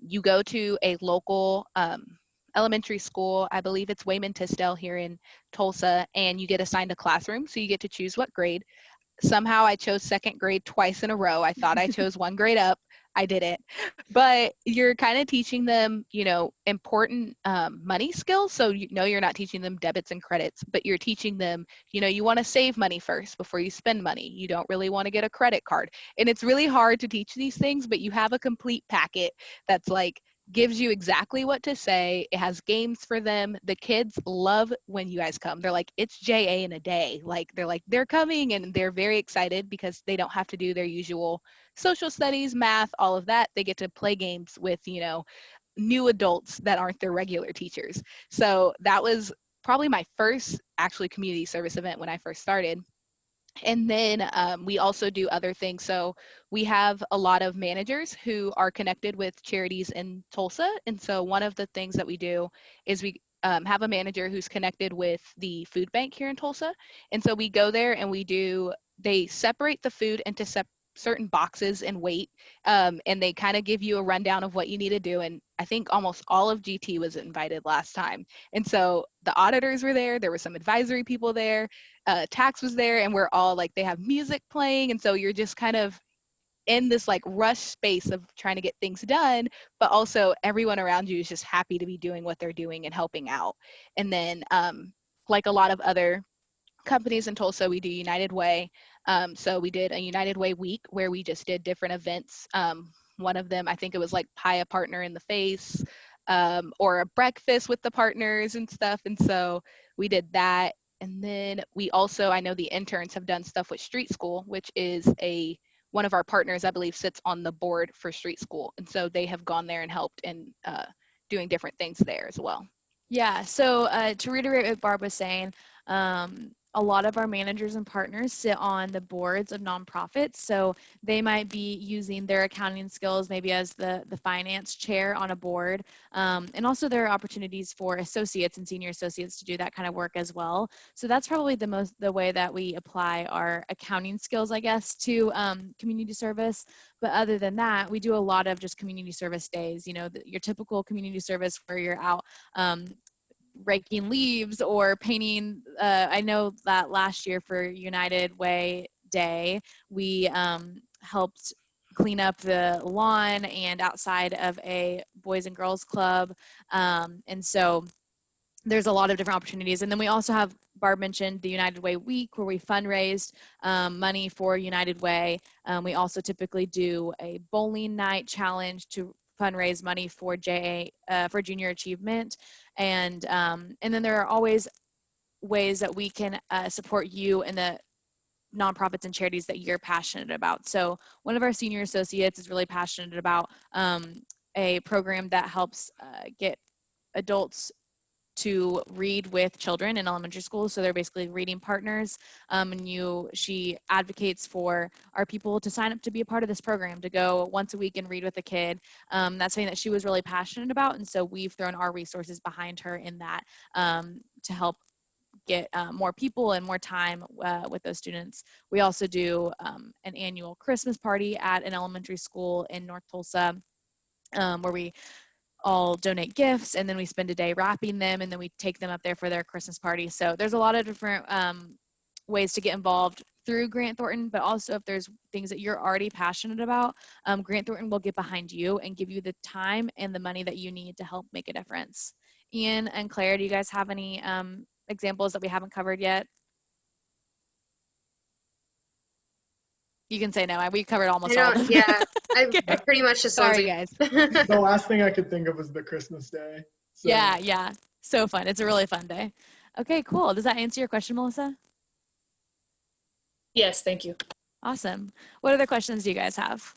Speaker 5: you go to a local elementary school. I believe it's Wayman Tisdale here in Tulsa, and you get assigned a classroom. So you get to choose what grade. Somehow I chose second grade twice in a row. I thought I chose one grade up. I didn't. But you're kind of teaching them, important money skills. So you're not teaching them debits and credits, but you're teaching them, you want to save money first before you spend money. You don't really want to get a credit card. And it's really hard to teach these things, but you have a complete packet that's like, gives you exactly what to say. It has games for them. The kids love when you guys come. They're like, it's JA in a day. Like, they're coming, and they're very excited because they don't have to do their usual social studies, math, all of that. They get to play games with, new adults that aren't their regular teachers. So that was probably my first actually community service event when I first started. And then we also do other things. So we have a lot of managers who are connected with charities in Tulsa. And so one of the things that we do is we have a manager who's connected with the food bank here in Tulsa. And so we go there and they separate the food into certain boxes and weight, and they kind of give you a rundown of what you need to do. And I think almost all of GT was invited last time. And so the auditors were there were some advisory people there, tax was there, and we're all like, they have music playing. And so you're just kind of in this like rush space of trying to get things done, but also everyone around you is just happy to be doing what they're doing and helping out. And then like a lot of other companies in Tulsa, we do United Way. So we did a United Way week where we just did different events. One of them, I think it was like pie a partner in the face. or a breakfast with the partners and stuff. And so we did that. And then we also, I know the interns have done stuff with Street School, which is one of our partners, I believe, sits on the board for Street School. And so they have gone there and helped in doing different things there as well.
Speaker 2: Yeah, so to reiterate what Barb was saying, a lot of our managers and partners sit on the boards of nonprofits. So they might be using their accounting skills maybe as the finance chair on a board. And also there are opportunities for associates and senior associates to do that kind of work as well. So that's probably the way that we apply our accounting skills, I guess, to community service. But other than that, we do a lot of just community service days, your typical community service where you're out raking leaves or painting. I know that last year for United Way Day, we helped clean up the lawn and outside of a Boys and Girls Club. And so there's a lot of different opportunities. And then we also have, Barb mentioned the United Way Week where we fundraised money for United Way. We also typically do a bowling night challenge to fundraise money for for junior achievement. And then there are always ways that we can support you in the nonprofits and charities that you're passionate about. So one of our senior associates is really passionate about a program that helps get adults to read with children in elementary school. So they're basically reading partners. She advocates for our people to sign up to be a part of this program, to go once a week and read with a kid. That's something that she was really passionate about. And so we've thrown our resources behind her in that to help get more people and more time with those students. We also do an annual Christmas party at an elementary school in North Tulsa where we all donate gifts and then we spend a day wrapping them and then we take them up there for their Christmas party. So there's a lot of different ways to get involved through Grant Thornton, but also if there's things that you're already passionate about, Grant Thornton will get behind you and give you the time and the money that you need to help make a difference. Ian and Claire, do you guys have any examples that we haven't covered yet? You can say no. We covered almost all of them.
Speaker 3: Yeah, I
Speaker 2: Okay.
Speaker 3: pretty much just
Speaker 2: Sorry, guys.
Speaker 4: The last thing I could think of was the Christmas day. So.
Speaker 2: Yeah. So fun. It's a really fun day. Okay, cool. Does that answer your question, Melissa?
Speaker 1: Yes, thank you.
Speaker 2: Awesome. What other questions do you guys have?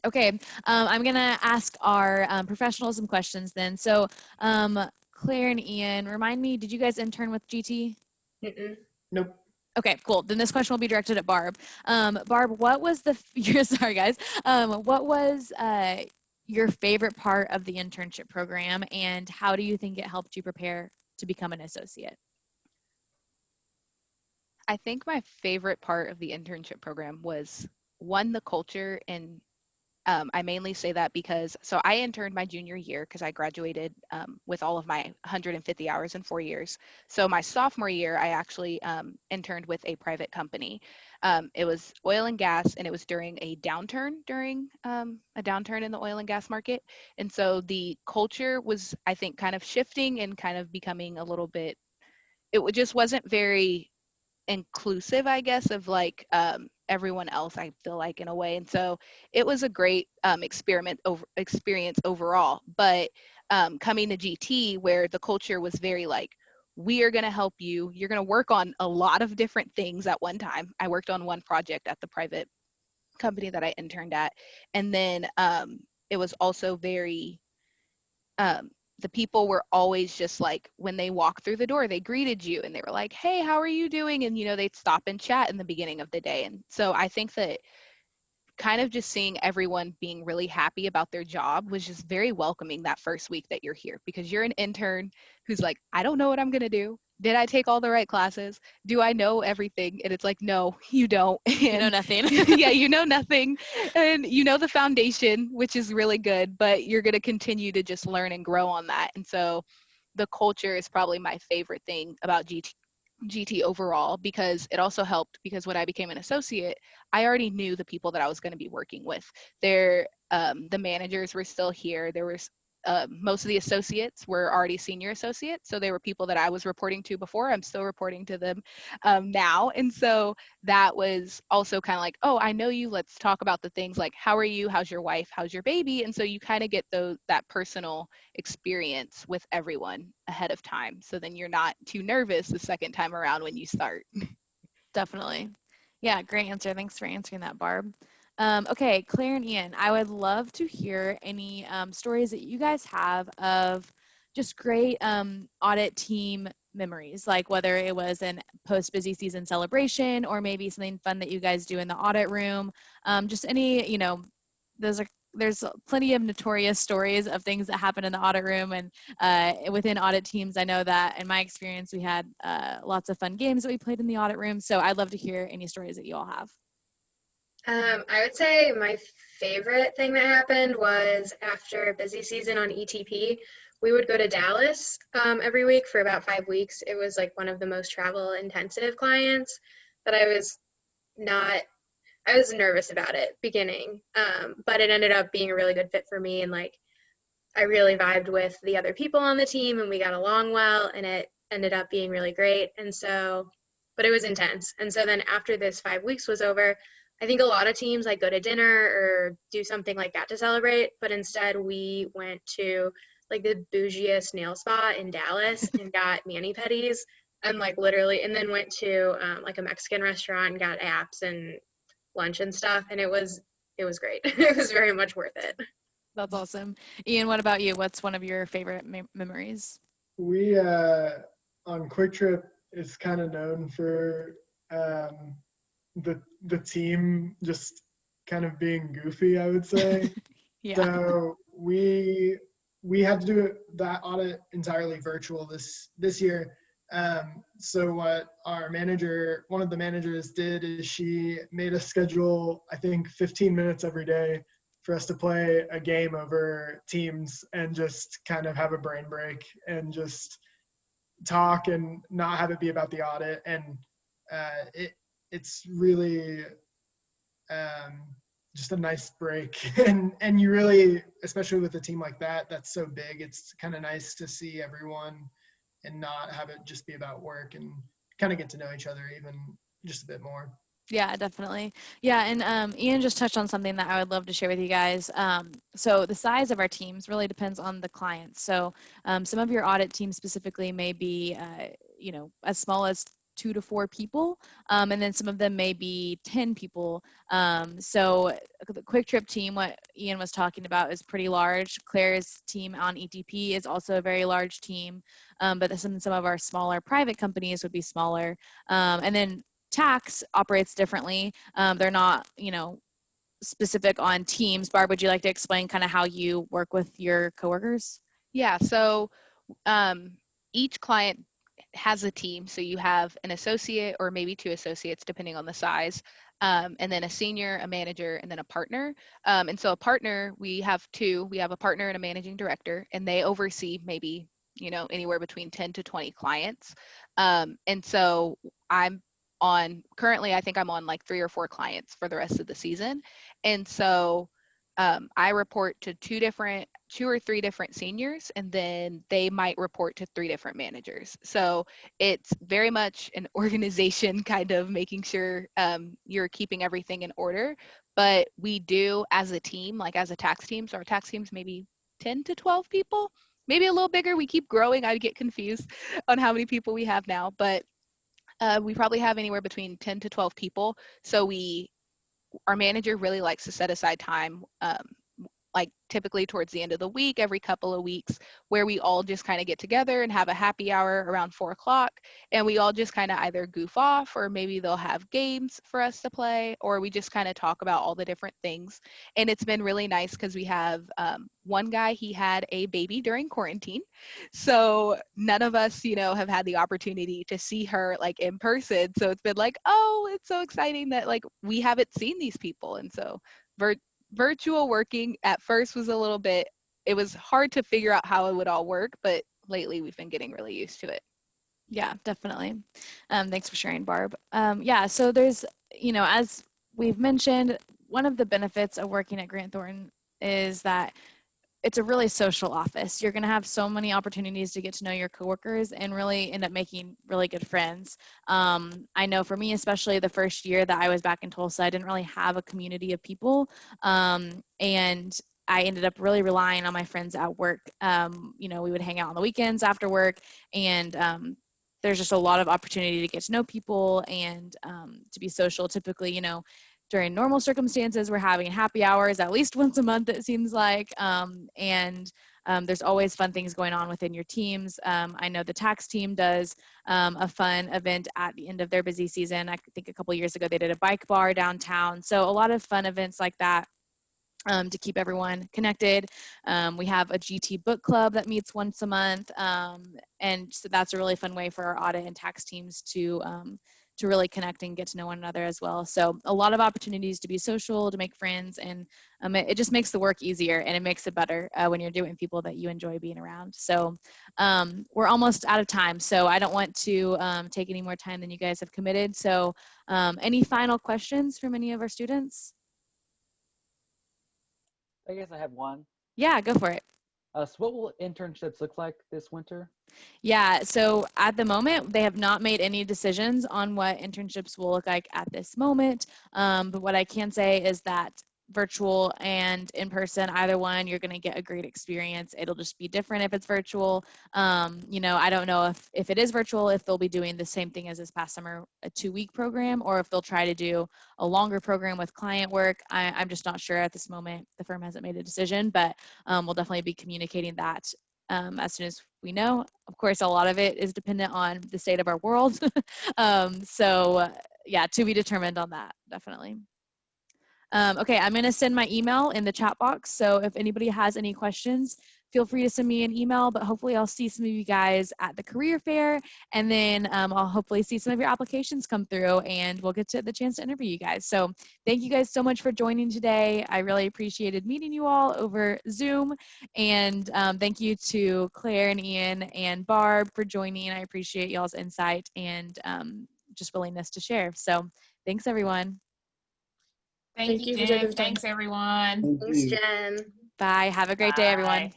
Speaker 2: Okay, I'm gonna ask our professionals some questions then. So Claire and Ian, remind me, did you guys intern with GT?
Speaker 4: Nope.
Speaker 2: Okay, cool. Then this question will be directed at Barb. Barb, what was sorry guys, what was your favorite part of the internship program and how do you think it helped you prepare to become an associate?
Speaker 5: I think my favorite part of the internship program was, one, the culture. And I mainly say that because, so I interned my junior year because I graduated with all of my 150 hours in 4 years. So my sophomore year, I actually interned with a private company. It was oil and gas, and it was during a downturn in the oil and gas market. And so the culture was, I think, kind of shifting and kind of becoming a little bit, it just wasn't very inclusive, I guess, of like everyone else, I feel like, in a way. And so it was a great experience overall. But coming to GT, where the culture was very like, we are going to help you. You're going to work on a lot of different things at one time. I worked on one project at the private company that I interned at. And then it was also very, the people were always just like, when they walked through the door, they greeted you and they were like, hey, how are you doing? And, they'd stop and chat in the beginning of the day. And so I think that kind of just seeing everyone being really happy about their job was just very welcoming that first week that you're here, because you're an intern who's like, I don't know what I'm going to do. Did I take all the right classes? Do I know everything? And it's like, no, you don't. And,
Speaker 2: you know nothing.
Speaker 5: Yeah, you know nothing. And you know the foundation, which is really good, but you're going to continue to just learn and grow on that. And so the culture is probably my favorite thing about GT overall, because it also helped, because when I became an associate, I already knew the people that I was going to be working with. The managers were still here. There was most of the associates were already senior associates. So they were people that I was reporting to before. I'm still reporting to them now. And so that was also kind of like, oh, I know you. Let's talk about the things like, how are you? How's your wife? How's your baby? And so you kind of get that personal experience with everyone ahead of time. So then you're not too nervous the second time around when you start.
Speaker 2: Definitely. Yeah, great answer. Thanks for answering that, Barb. Okay, Claire and Ian, I would love to hear any stories that you guys have of just great audit team memories, like whether it was an post-busy season celebration or maybe something fun that you guys do in the audit room. Just any, there's plenty of notorious stories of things that happen in the audit room and within audit teams. I know that in my experience, we had lots of fun games that we played in the audit room. So I'd love to hear any stories that you all have.
Speaker 3: I would say my favorite thing that happened was after a busy season on ETP, we would go to Dallas every week for about 5 weeks. It was like one of the most travel intensive clients that I was nervous about it beginning, but it ended up being a really good fit for me. And like, I really vibed with the other people on the team and we got along well and it ended up being really great. And so, but it was intense. And so then after this 5 weeks was over, I think a lot of teams like go to dinner or do something like that to celebrate, but instead we went to like the bougiest nail spa in Dallas and got mani-pedis and like literally, and then went to like a Mexican restaurant and got apps and lunch and stuff. And it was great. It was very much worth it.
Speaker 2: That's awesome. Ian, what about you? What's one of your favorite memories?
Speaker 4: We on Quick Trip is kind of known for the team just kind of being goofy, I would say.
Speaker 2: Yeah.
Speaker 4: So we had to do that audit entirely virtual this year. So what one of the managers did is she made us schedule, I think 15 minutes every day for us to play a game over Teams and just kind of have a brain break and just talk and not have it be about the audit. And it's really just a nice break. And you really, especially with a team like that, that's so big, it's kind of nice to see everyone and not have it just be about work and kind of get to know each other even just a bit more.
Speaker 2: Yeah, definitely. Yeah, and Ian just touched on something that I would love to share with you guys. So the size of our teams really depends on the client. So some of your audit teams specifically may be, as small as 2 to 4 people, and then some of them may be 10 people. So the Quick Trip team, what Ian was talking about, is pretty large. Claire's team on ETP is also a very large team, but some of our smaller private companies would be smaller. And then tax operates differently. They're not, specific on teams. Barb, would you like to explain kind of how you work with your coworkers?
Speaker 5: Yeah, so each client has a team. So you have an associate or maybe 2 associates, depending on the size, and then a senior, a manager, and then a partner. And so a partner, we have 2. We have a partner and a managing director, and they oversee maybe, anywhere between 10 to 20 clients. And so currently, I think I'm on like 3 or 4 clients for the rest of the season. And so I report to 2 or 3 different seniors, and then they might report to 3 different managers. So it's very much an organization, kind of making sure you're keeping everything in order. But we do, as a team, like as a tax team, so our tax team's maybe 10 to 12 people, maybe a little bigger. We keep growing. I get confused on how many people we have now, but we probably have anywhere between 10 to 12 people. So our manager really likes to set aside time, like typically towards the end of the week, every couple of weeks, where we all just kind of get together and have a happy hour around 4 o'clock. And we all just kind of either goof off, or maybe they'll have games for us to play, or we just kind of talk about all the different things. And it's been really nice because we have one guy, he had a baby during quarantine. So none of us, have had the opportunity to see her like in person. So it's been like, oh, it's so exciting that like we haven't seen these people. And so virtual working at first was it was hard to figure out how it would all work, but lately we've been getting really used to it.
Speaker 2: Yeah, definitely. Thanks for sharing, Barb. Yeah, so there's, as we've mentioned, one of the benefits of working at Grant Thornton is that it's a really social office. You're going to have so many opportunities to get to know your coworkers and really end up making really good friends. I know for me, especially the first year that I was back in Tulsa, I didn't really have a community of people. And I ended up really relying on my friends at work. We would hang out on the weekends after work, and there's just a lot of opportunity to get to know people and to be social. Typically, during normal circumstances, we're having happy hours at least once a month, it seems like. There's always fun things going on within your teams. I know the tax team does a fun event at the end of their busy season. I think a couple of years ago, they did a bike bar downtown. So a lot of fun events like that. To keep everyone connected. We have a GT book club that meets once a month. And so that's a really fun way for our audit and tax teams to really connect and get to know one another as well. So a lot of opportunities to be social, to make friends, and it just makes the work easier, and it makes it better when you're doing people that you enjoy being around. So we're almost out of time, so I don't want to take any more time than you guys have committed. So any final questions from any of our students?
Speaker 9: I guess I have one.
Speaker 2: Yeah, go for it.
Speaker 9: So what will internships look like this winter?
Speaker 2: Yeah, so at the moment, they have not made any decisions on what internships will look like at this moment. But what I can say is that virtual and in person, either one, you're going to get a great experience. It'll just be different if it's virtual. I don't know if it is virtual, if they'll be doing the same thing as this past summer, a 2-week program, or if they'll try to do a longer program with client work. I'm just not sure at this moment. The firm hasn't made a decision, but we'll definitely be communicating that as soon as we know. Of course, a lot of it is dependent on the state of our world. Yeah, to be determined on that, definitely. Okay, I'm going to send my email in the chat box. So if anybody has any questions, feel free to send me an email, but hopefully I'll see some of you guys at the career fair, and then I'll hopefully see some of your applications come through, and we'll get to the chance to interview you guys. So thank you guys so much for joining today. I really appreciated meeting you all over Zoom, and thank you to Claire and Ian and Barb for joining. I appreciate y'all's insight and just willingness to share. So thanks, everyone.
Speaker 1: Thank you,
Speaker 3: for
Speaker 1: Jen.
Speaker 3: taking the time.
Speaker 1: Thanks, everyone.
Speaker 3: Thanks, Jen.
Speaker 2: Bye. Have a great day, everyone.
Speaker 1: Bye.